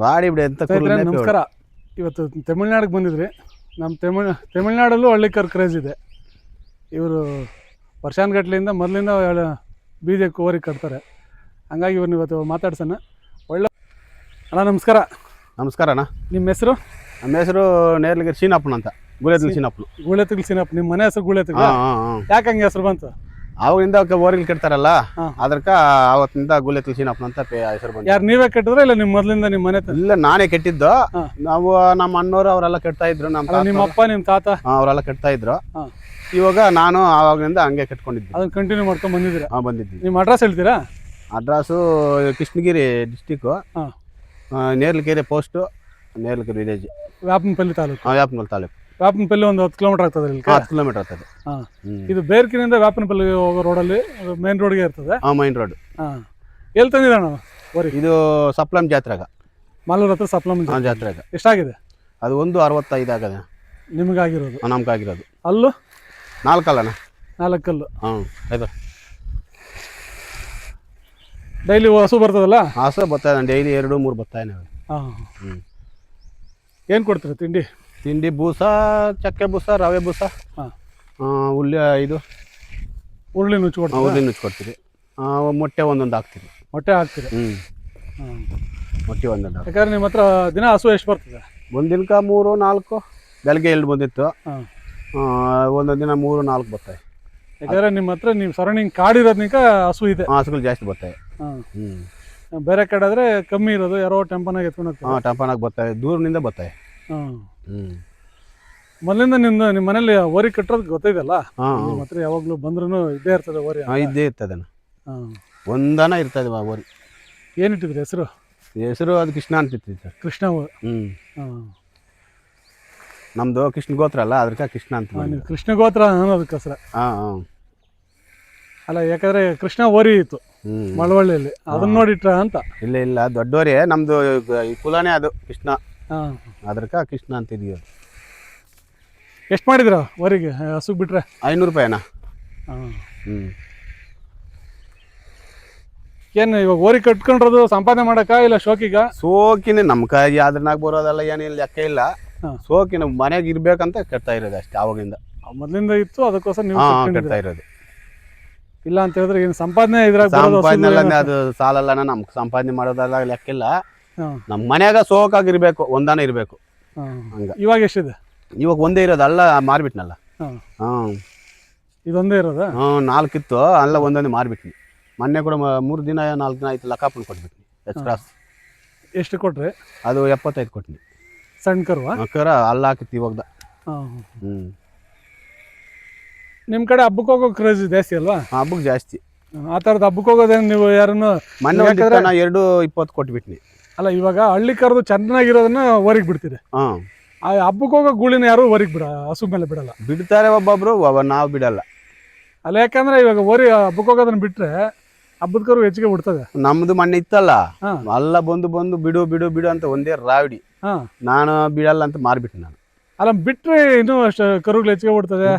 Body ಬಿಡಿ ಅಂತ ನಮಸ್ಕಾರ. ಇವತ್ತು ತಮಿಳ್ನಾಡಿಗೆ ಬಂದಿದ್ರಿ. ನಮ್ಮ ತಮಿಳ್ನಾಡಲ್ಲೂ ಹಳ್ಳಿ ಕರು ಕ್ರೇಜ್ ಇದೆ. ಇವರು ವರ್ಷಾನುಗಟ್ಲೆಯಿಂದ ಮೊದಲಿಂದ ಬೀಜಕ್ಕೆ ಓರಿ ಕಟ್ತಾರೆ. ಹಂಗಾಗಿ ಇವ್ರನ್ನ ಇವತ್ತು ಮಾತಾಡ್ಸೋಣ. ಒಳ್ಳೆ ಅಣ್ಣ ನಮಸ್ಕಾರ. ನಮಸ್ಕಾರ ಅಣ್ಣ. ನಿಮ್ಮ ಹೆಸರು? ನಮ್ಮ ಹೆಸರು ನೇರ್ಲಿಗೆ ಸೀನಪ್ಪನ ಅಂತ, ಗೂಳೆತಿಲ್ ಸೀನಪ್ಪನು. ಗೂಳೆತಿಲ್ ಸೀನಪ್ಪ. ನಿಮ್ಮ ಮನೆ ಹೆಸರು ಗೂಳೆತಿಲ್? ಯಾಕೆ ಹಂಗೆ ಹೆಸರು ಬಂತು? ಅವಾಗಿಂದ ಓರಿಗಳು ಕಟ್ತಾರಲ್ಲ, ಅದಕ್ಕೆ ಅವತ್ತಿಂದ ಗೂಳೆತಿಲ್ ಸೀನಪ್ಪನ ಅಂತ ಹೆಸರು ಬಂತು. ಯಾರು ನೀವೇ ಕಟ್ಟಿದ್ರೆ ಇಲ್ಲ ನಿಮ್ಮ ಮೊದಲಿಂದ ನಿಮ್ಮ ಮನೆ? ಇಲ್ಲ, ನಾನೇ ಕೆಟ್ಟಿದ್ದು. ನಾವು ನಮ್ಮ ಅಣ್ಣವರು ಅವರೆಲ್ಲ ಕಟ್ತಾ ಇದ್ರು. ನಿಮ್ಮ ಅಪ್ಪ ನಿಮ್ಮ ತಾತ ಅವರೆಲ್ಲ ಕಟ್ತಾ ಇದ್ರು. ಇವಾಗ ನಾನು ಆವಾಗಿಂದ ಹಂಗೆ ಕಟ್ಕೊಂಡಿದ್ದೆ. ಅದನ್ನ ಕಂಟಿನ್ಯೂ ಮಾಡ್ಕೊಂಡು ಬಂದಿದ್ದೀರಾ? ಬಂದಿದ್ದೀನಿ. ನಿಮ್ಮ ಅಡ್ರೆಸ್ ಹೇಳ್ತೀರಾ? Address Krishnagiri district, Nerlikere post, Nerlikere village, Vyapanapalli taluk. Vyapanapalli taluk. Vyapanapalli ಒಂದು 10 ಕಿಲೋಮೀಟರ್ ಆಗ್ತದೆ. 10 ಕಿಲೋಮೀಟರ್ ಆಗ್ತದೆ. ಇದು ಬೇರ್ಕಿನಿಂದ ವ್ಯಾಪನಪಲ್ಲಿ ಹೋಗೋ ರೋಡಲ್ಲಿ ಮೇನ್ ರೋಡ್ಗೆ ಇರ್ತದೆ. Main road. ಎಲ್ಲಿ ತಂದಿದ್ದಣ್ಣ ಓರಿ? ಇದು ಸಪ್ಲಂ ಜಾತ್ರೆಗ, ಮಾಲೂರ್ ಹತ್ರ ಸಪ್ಲಂ ಜಾತ್ರೆಗ. ಎಷ್ಟಾಗಿದೆ? ಅದು 1.65 ಆಗದೆ ನಿಮಗಾಗಿರೋದು. ನಮ್ಗಾಗಿರೋದು ಅಲ್ಲೂ 4 ಅಲ್ಲಣ್ಣ. 4 ಕಲ್ಲು. ಆಯ್ತು. ಡೈಲಿ ಹಸು ಬರ್ತದಲ್ಲ? ಹಸು ಬರ್ತಾಯಿದೆ ಡೈಲಿ 2-3 ಬರ್ತಾಯಿದೆ. ಏನು ಕೊಡ್ತೀರಾ ತಿಂಡಿ? ತಿಂಡಿ ಬೂಸ, ಚಕ್ಕೆ ಬೂಸ, ರವೆ ಬೂಸ, ಹುಲ್ಲು ಇದು ಉರುಳಿ ನುಚ್ಚು ಕೊಡ್ತೀವಿ. ಹುರುಳಿ ನುಚ್ಚು ಕೊಡ್ತೀವಿ. ಮೊಟ್ಟೆ ಒಂದೊಂದು ಹಾಕ್ತೀವಿ. ಮೊಟ್ಟೆ ಹಾಕ್ತೀರಿ? ಮೊಟ್ಟೆ ಒಂದೊಂದು. ಯಾಕಂದ್ರೆ ನಿಮ್ಮ ಹತ್ರ ದಿನ ಹಸು ಎಷ್ಟು ಬರ್ತದೆ? ಒಂದಿನಕ್ಕೆ 3-4. ಬೆಳಗ್ಗೆ 2 ಬಂದಿತ್ತು. ಒಂದೊಂದು ದಿನ 3-4 ಬರ್ತಾವೆ. ಯಾಕಂದ್ರೆ ನಿಮ್ಮ ಹತ್ರ ನೀವು ಸರೌಂಡಿಂಗ್ ಕಾಡಿರೋದ್ನಿಕ ಹಸು ಇದೆ. ಹಸುಗಳು ಜಾಸ್ತಿ ಬರ್ತಾವೆ. ಬೇರೆ ಕಡೆ ಆದ್ರೆ ಕಮ್ಮಿ ಇರೋದು, ಯಾರೋ ಟೆಂಪನಾಗ ಎತ್ಕೊಂಡು ಹೋಗ್ತಾರೆ. ಟೆಂಪನಾಗ ಬರ್ತಾವೆ, ದೂರದಿಂದ ಬರ್ತಾವೆ. ಮೊದಲಿಂದ ನಿಮ್ಮ ಮನೇಲಿ ಓರಿ ಕಟ್ಟೋದು ಗೊತ್ತಿದೆಲ್ಲ? ನಿಮ್ಮ ಹತ್ರ ಯಾವಾಗಲೂ ಬಂದ್ರೂ ಇದ್ದೇ ಇರ್ತದೆ ಓರಿ? ಇದ್ದೇ ಇರ್ತದೆ. ಒಂದನ ಇರ್ತದೆ ಓರಿ. ಏನಿಟ್ಟಿದ್ರಿ ಹೆಸರು? ಹೆಸರು ಅದು ಕೃಷ್ಣ ಅಂತಿತ್ತು ಸರ್. ಕೃಷ್ಣ. ನಮ್ದು ಕೃಷ್ಣ ಗೋತ್ರ ಅಲ್ಲ, ಅದಕ್ಕೆ ಕೃಷ್ಣ ಅಂತ. ಕೃಷ್ಣ ಗೋತ್ರ ಅನ್ನೋದಕ್ಕೆ ಹೆಸರು? ಅಲ್ಲ, ಯಾಕಂದ್ರೆ ಕೃಷ್ಣ ಓರಿ ಇತ್ತು ಮಳವಳ್ಳಿಯಲ್ಲಿ, ಅದನ್ನ ನೋಡಿಟ್ರ ಅಂತ. ಇಲ್ಲ ದೊಡ್ಡವರೇ, ನಮ್ದು ಕುಲನೇ ಅದು ಕೃಷ್ಣ, ಅದಕ್ಕೆ ಕೃಷ್ಣ ಅಂತಿದೀವಿ. ಎಷ್ಟು ಮಾಡಿದ್ರ ಓರಿಗೆ ಹಸು ಬಿಟ್ರೆ? 500 ರೂಪಾಯಿನಾ? ಏನು ಇವಾಗ ಓರಿ ಕಟ್ಕೊಂಡ್ರದು ಸಂಪಾದನೆ ಮಾಡಕ ಇಲ್ಲ ಶೋಕಿಗ? ಶೋಕಿನೇ. ನಮ್ಮ ಕೈ ಅದ್ರನಾಗ ಬರೋದೆಲ್ಲ ಏನಿಲ್ಲ, ಲೆಕ್ಕ ಇಲ್ಲ. ಶೋಕಿನ ಮನೆಗೆ ಇರ್ಬೇಕಂತ ಕಟ್ತಾ ಇರೋದು ಅಷ್ಟೇ. ಆವಾಗಿಂದ ಮೊದಲಿಂದ ಇತ್ತು, ಅದಕ್ಕೋಸ್ಕರ ನೀವು ಕಟ್ತಾ ಇರೋದು. ಇಲ್ಲ ಅಂತ ಹೇಳಿದ್ರೆ ಏನು ಸಂಪಾದನೆ ಇದ್ರಾಗ ಸಂಪಾದನೆ ಅದು ಸಾಲಲ್ಲ. ನಮ್ಗೆ ಸಂಪಾದನೆ ಮಾಡೋದೆಲ್ಲ ಲೆಕ್ಕಿಲ್ಲ. ನಮ್ಮ ಮನ್ಯಾಗ ಸೋಕಾಗಿರ್ಬೇಕು, ಒಂದಾನ ಇರ್ಬೇಕು. ಹಂಗ. ಇವಾಗ ಎಷ್ಟಿದೆ? ಇವಾಗ ಒಂದೇ ಇರೋದು, ಅಲ್ಲ ಮಾರ್ಬಿಟ್ನಲ್ಲ. ಇದೊಂದೇ ಇರೋದ? 4 ಇತ್ತು, ಅಲ್ಲ ಒಂದೊಂದೇ ಮಾರ್ಬಿಟ್ನಿ. ಮೊನ್ನೆ ಕೂಡ 3 ದಿನ 4 ದಿನ ಆಯ್ತು, ಲಕ್ಕಾಪನ್ ಕೊಟ್ಬಿಟ್ನಿ. ಎಕ್ಸ್ಟ್ರಾಸ್. ಎಷ್ಟು ಕೊಟ್ರಿ? ಅದು 75 ಕೊಟ್ನಿ. ಸಣ್ಣ ಕರುವಾ? ಕರ ಅಲ್ಲ ಹಾಕಿತ್ತು ಇವಾಗ್ದ. ನಿಮ್ಮ ಕಡೆ ಹಬ್ಬಕ್ಕೆ ಹೋಗೋ ಕ್ರೇಜ್ ಜಾಸ್ತಿ ಅಲ್ವಾ? ಹಬ್ಬಕ್ಕೆ ಜಾಸ್ತಿ. ಆ ಥರದ್ದು ಹಬ್ಬಕ್ಕೆ ಹೋಗೋದೇನು ನೀವು ಯಾರನ್ನು? ಮೊನ್ನೆ 2.20 ಕೊಟ್ಬಿಟ್ನಿ. ಅಲ್ಲ, ಇವಾಗ ಹಳ್ಳಿ ಕರೆದು ಚೆನ್ನಾಗಿರೋದನ್ನ ಹೊರಗೆ ಬಿಡ್ತೀರಿ. ಆ ಹಬ್ಬಕ್ಕೆ ಹೋಗೋ ಗೂಳಿನ ಯಾರು ಹೊರಗೆ ಹಸು ಮೇಲೆ ಬಿಡಲ್ಲ. ಬಿಡ್ತಾರೆ ಒಬ್ಬೊಬ್ರು, ನಾವು ಬಿಡಲ್ಲ. ಅಲ್ಲ, ಯಾಕಂದ್ರೆ ಇವಾಗ ಓರಿ ಹಬ್ಬಕ್ಕೆ ಹೋಗೋದನ್ನ ಬಿಟ್ರೆ ಹಬ್ಬದ ಕರು ಹೆಚ್ಚಿಗೆ ಬಿಡ್ತದೆ. ನಮ್ದು ಮೊನ್ನೆ ಇತ್ತಲ್ಲ, ಎಲ್ಲ ಬಂದು ಬಿಡು ಬಿಡು ಬಿಡು ಅಂತ ಒಂದೇ ರಾವಿಡಿ. ನಾನು ಬಿಡಲ್ಲ ಅಂತ ಮಾರ್ಬಿಟ್ಟು. ನಾನು ಅಲ್ಲ, ಬಿಟ್ರೆ ಇನ್ನೂ ಅಷ್ಟು ಕರುಗಳು ಹೆಚ್ಚಿಗೆ ಬಿಡ್ತದೆ.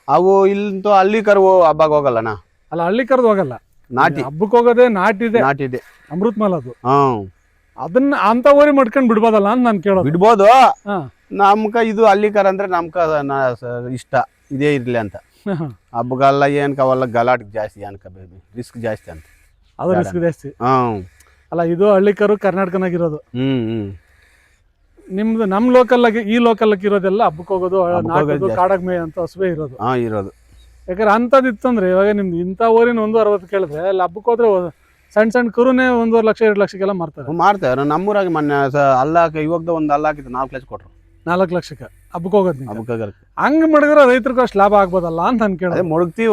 ಅವು ಇಲ್ಲಂತೂ ಹಳ್ಳಿ ಕರು ಹಬ್ಬಕ್ಕೆ ಹೋಗಲ್ಲಣ್ಣ. ಅಲ್ಲ, ಹಳ್ಳಿ ಕರ್ದು ಹೋಗಲ್ಲ, ನಾಟಿ. ಹಬ್ಬಕ್ಕೆ ಹೋಗೋದೇ ನಾಟಿದೆ, ಅಮೃತ್ ಮಾಲ್ ಅದು. ಅದನ್ನ ಅಂತ ಓರಿ ಮಾಡ್ಕೊಂಡು ಬಿಡ್ಬೋದಲ್ಲ ಅಂತ ನಾನು ಕೇಳೋದು. ಬಿಡ್ಬೋದು. ನಮ್ಕ ಇದು ಹಳ್ಳಿ ಕರ ಅಂದ್ರೆ ನಮ್ಕ ಇಷ್ಟ, ಇದೇ ಇರ್ಲಿ ಅಂತ. ಹಬ್ಬಗಲ್ಲ ಏನಕ್ಕೆ ಅವೆಲ್ಲ ಗಲಾಟೆ ಜಾಸ್ತಿ, ಏನಕ್ಕೆ ರಿಸ್ಕ್ ಜಾಸ್ತಿ ಅಂತ. ಅದು ರಿಸ್ಕ್ ಜಾಸ್ತಿ. ಅಲ್ಲ, ಇದು ಹಳ್ಳಿ ಕರು ಕರ್ನಾಟಕನಾಗಿರೋದು. ನಿಮ್ದು ನಮ್ಮ ಲೋಕಲ್ಲಾಗಿ ಈ ಲೋಕಲ್ಲಾಗಿ ಇರೋದೆಲ್ಲ ಹಬ್ಬಕ್ಕೆ ಹೋಗೋದು, ಕಾಡಾಗ ಮೇ ಅಂತ ಹಸುವೆ ಇರೋದು. ಯಾಕಂದ್ರೆ ಅಂಥದ್ದು ಇತ್ತಂದ್ರೆ ಇವಾಗ ನಿಮ್ದು ಇಂಥ ಊರಿನ 160 ಕೇಳಿದ್ರೆ ಅಲ್ಲಿ ಹಬ್ಬಕ್ಕೆ ಹೋದ್ರೆ ಸಣ್ಣ ಕರುನೇ 1.5 ಲಕ್ಷ 2 ಲಕ್ಷಕ್ಕೆಲ್ಲ ಮಾರ್ತಾರೆ. ನಮ್ಮೂರಾಗಿ ಮೊನ್ನೆ ಅಲ್ಲಾಕ ಇವಾಗ ಒಂದು ಅಲ್ಲ ಹಾಕಿತ್ತು 4 ಲಕ್ಷ ಕೊಟ್ರು. 4 ಲಕ್ಷಕ್ಕೆ ಹಬ್ಬಕ್ಕೆ ಹೋಗೋದು. ಹಂಗ ಮಾಡಿದ್ರೆ ರೈತರಿಗೂ ಅಷ್ಟು ಲಾಭ ಆಗ್ಬೋದಲ್ಲ ಅಂತ ನಾನು ಕೇಳಿ.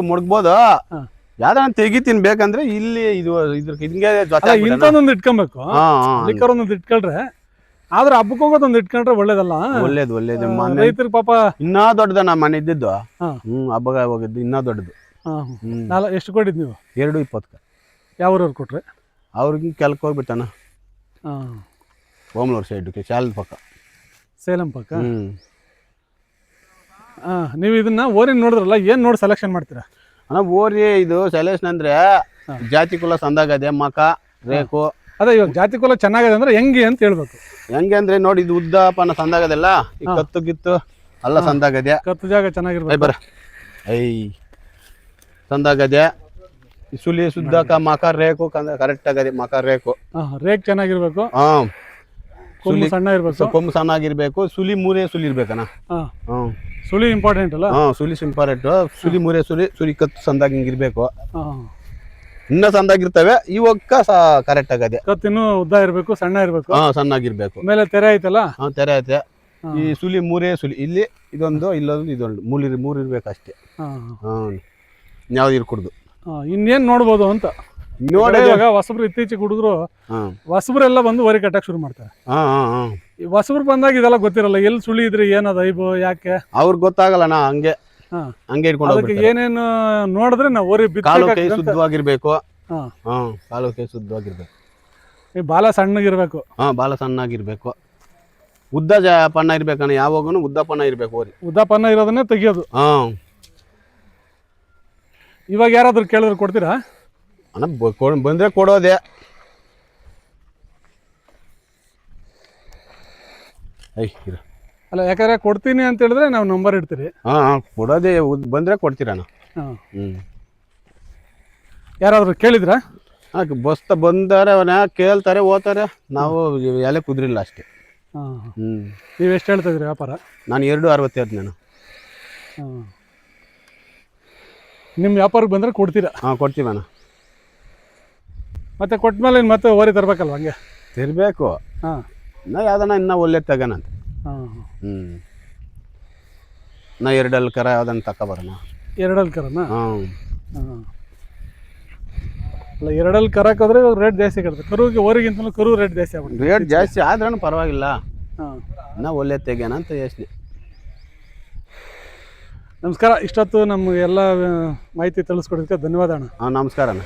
ಮುಡ್ಬೋದು. ಯಾವ್ದಾರ ತೆಗಿತೀನಿ ಬೇಕಂದ್ರೆ ಇಲ್ಲಿ ಇದು ಹಿಂಗೆ ಇಂಥದ್ದೊಂದು ಇಟ್ಕೊಬೇಕು. ಹಳ್ಳಿಕರೊಂದು ಇಟ್ಕೊಳ್ರೆ, ಆದ್ರೆ ಹಬ್ಬಕ್ಕೆ ಹೋಗೋದೊಂದು ಇಟ್ಕೊಂಡ್ರೆ ಒಳ್ಳೇದಲ್ಲ. ಒಳ್ಳೇದು. ರೈತರಿಗೆ ಪಾಪ ಇನ್ನೂ ದೊಡ್ಡದ ನಮ್ಮ ಮನೆ ಇದ್ದಿದ್ದು. ಹಬ್ಬಗ ಹೋಗಿದ್ದು ಇನ್ನೂ ದೊಡ್ಡದು. ಎಷ್ಟು ಕೊಟ್ಟಿದ್ ನೀವು? 2.20. ಯಾವ್ರವ್ರು ಕೊಟ್ರೆ? ಅವ್ರಿಗೆ ಕೆಲ್ಕ್ಕೆ ಹೋಗ್ಬಿಟ್ಟಾನ. ಓಮ್ಲೂರು ಸೈಡ್, ಶಾಲದ ಪಕ್ಕ, ಸೇಲಂ ಪಕ್ಕ. ನೀವು ಇದನ್ನ ಓರಿ ನೋಡಿದ್ರಲ್ಲ, ಏನು ನೋಡಿ ಸೆಲೆಕ್ಷನ್ ಮಾಡ್ತೀರಾ? ಓರಿ ಇದು ಸೆಲೆಕ್ಷನ್ ಅಂದ್ರೆ ಜಾತಿ ಕುಲ ಸಂದಾಗದೆ, ಮಕ ರೇಕು. ಅದೇ ಇವಾಗ ಜಾತಿ ಕುಲ ಚೆನ್ನಾಗಿದೆ ಅಂದ್ರೆ ಹೆಂಗೆ ಅಂತ ಹೇಳ್ಬೇಕು. ಹೆಂಗೆ ಅಂದ್ರೆ ನೋಡಿ ಇದು ಉದ್ದಪನ ಸಂದಾಗದೆಲ್ಲ ಈ ಕತ್ತು ಗಿತ್ತು ಎಲ್ಲ ಸಂದಾಗದೆ. ಕತ್ತು ಜಾಗ ಚೆನ್ನಾಗಿರ್ಬೇಕು. ಬರ ಐ ಸಂದಾಗದೆ. ಸುಲಿ ಸುದ್ದಕ ಮಕ ರೇಕು ಕರೆಕ್ಟ್ ಆಗದೆ. ಮಕ ರೇಕು ರೇಕ್ ಚೆನ್ನಾಗಿರ್ಬೇಕು. ಕೊಂಬು ಸಣ್ಣ ಇರ್ಬೇಕು. ಕೊಂಬು ಸಣ್ಣಾಗಿರ್ಬೇಕು. ಸುಲಿ ಮೂರೇ ಸುಲಿ ಇರ್ಬೇಕಣ್ಣ. ಸುಳಿ ಇಂಪಾರ್ಟೆಂಟ್ ಅಲ್ಲ. ಸುಲಿ ಇಂಪಾರ್ಟೆಂಟ್. ಸುಲಿ ಮೂರೇ ಸುಲಿ ಕತ್ತು ಸಂದಾಗ ಹಿಂಗಿರ್ಬೇಕು. ಇನ್ನ ಸಂದಾಗಿರ್ತವೆ ಇವಕ್ಕ ಕರೆಕ್ಟ್ ಆಗದೆ. ಕತ್ತು ಇನ್ನೂ ಉದ್ದ ಇರ್ಬೇಕು, ಸಣ್ಣ ಇರ್ಬೇಕು. ಸಣ್ಣಾಗಿರ್ಬೇಕು. ಮೇಲೆ ತೆರೆ ಐತಲ್ಲ. ತೆರೆ ಐತೆ. ಈ ಸುಲಿ ಮೂರೇ ಸುಲಿ ಇಲ್ಲಿ ಇದೊಂದು ಇಲ್ಲೊಂದು ಇದೊಂದು ಮೂರು ಇರ್ಬೇಕು ಅಷ್ಟೇ. ಯಾವ್ದು ಇರ್ಕೂಡ್ದು. ಇನ್ನೇನ್ ನೋಡ್ಬೋದು ಅಂತ ನೋಡಿ. ಇವಾಗ ಹೊಸಬ್ರು ಇತ್ತೀಚೆಗೆ ಹುಡುಗರು ಹೊಸಬ್ರೆಲ್ಲ ಬಂದು ವರಿ ಕಟ್ಟಕ್ ಶುರು ಮಾಡ್ತಾರೆ. ಈ ಹೊಸಬ್ರು ಬಂದಾಗ ಇದೆಲ್ಲ ಗೊತ್ತಿರಲ್ಲ. ಎಲ್ಲಿ ಸುಳಿ ಇದ್ರೆ ಏನದ ಐಬು ಯಾಕೆ ಅವ್ರಿಗೆ ಗೊತ್ತಾಗಲ್ಲಣ್ಣ. ಹಂಗೆ ಇಟ್ಕೊಂಡು ಅದಕ್ಕೆ ಏನೇನು ನೋಡಿದ್ರೆ ನಾವು ವರಿ ಕಾಲು ಕೈ ಶುದ್ಧವಾಗಿರ್ಬೇಕು. ಕಾಲು ಕೈ ಶುದ್ಧವಾಗಿರ್ಬೇಕು. ಈ ಬಾಲ ಸಣ್ಣಗಿರ್ಬೇಕು. ಬಾಲ ಸಣ್ಣಾಗಿರ್ಬೇಕು. ಉದ್ದ ಪಣ್ಣ ಇರ್ಬೇಕಣ್ಣ. ಯಾವಾಗನು ಉದ್ದ ಪಣ್ಣ ಇರ್ಬೇಕು. ಓರಿ ಉದ್ದ ಪಣ್ಣ ಇರೋದನ್ನೇ ತೆಗಿಯೋದು. ಇವಾಗ ಯಾರಾದ್ರೂ ಕೇಳಿದ್ರೆ ಕೊಡ್ತೀರಾ ಅಣ್ಣ? ಬಂದ್ರೆ ಕೊಡೋದೆ. ಅಲ್ಲ, ಯಾಕಂದ್ರೆ ಕೊಡ್ತೀನಿ ಅಂತ ಹೇಳಿದ್ರೆ ನಾವು ನಂಬರ್ ಇಡ್ತೀರಿ. ಕೊಡೋದೆ. ಬಂದ್ರೆ ಕೊಡ್ತೀರಣ್ಣ. ಯಾರಾದ್ರೂ ಕೇಳಿದ್ರಾ? ಬಸ್ ಬಂದಾರೆ ಅವನ ಕೇಳ್ತಾರೆ, ಓದ್ತಾರೆ. ನಾವು ಎಲೆ ಕುದ್ರಿಲ್ಲ ಅಷ್ಟೇ. ನೀವು ಎಷ್ಟು ಹೇಳ್ತಾ ಇದ್ರಿ ವ್ಯಾಪಾರ? ನಾನು 2.60 ನಾನು. ನಿಮ್ಮ ವ್ಯಾಪಾರಕ್ಕೆ ಬಂದರೆ ಕೊಡ್ತೀರಾ? ಕೊಡ್ತೀವಣ್ಣ. ಮತ್ತೆ ಕೊಟ್ಮೇಲೆ ಮತ್ತೆ ಓರಿ ತರಬೇಕಲ್ವ? ಹಂಗೆ ತಿರ್ಬೇಕು. ನಾ ಯಾವ್ದಣ್ಣ ಇನ್ನೂ ಒಳ್ಳೆ ತಗೋಣಂತ. ನಾ 2 ಕರ ಯಾವ್ದನ್ನ ತಗೊಬರೋಣ. 2 ಕರನ? ಅಲ್ಲ, 2 ಕರಕ್ಕಾದ್ರೆ ಇವಾಗ ರೇಟ್ ಜಾಸ್ತಿ ಕಟ್ತದೆ. ಕರುವಿಗೆ ಓರಿಗಿಂತಲೂ ಕರು ರೇಟ್ ಜಾಸ್ತಿ ಆಗ್ಬಿಡುತ್ತೆ. ರೇಟ್ ಜಾಸ್ತಿ ಆದ್ರೂ ಪರವಾಗಿಲ್ಲ. ನಾ ಒಳ್ಳೆ ತೆಗ್ಯಾನ ಅಂತ ಯೋಚನೆ. ನಮಸ್ಕಾರ. ಇಷ್ಟೊತ್ತು ನಮ್ಗೆ ಎಲ್ಲ ಮಾಹಿತಿ ತಿಳಿಸ್ಕೊಡೋದಕ್ಕೆ ಧನ್ಯವಾದ ಅಣ್ಣ. ನಮಸ್ಕಾರ ಅಣ್ಣ.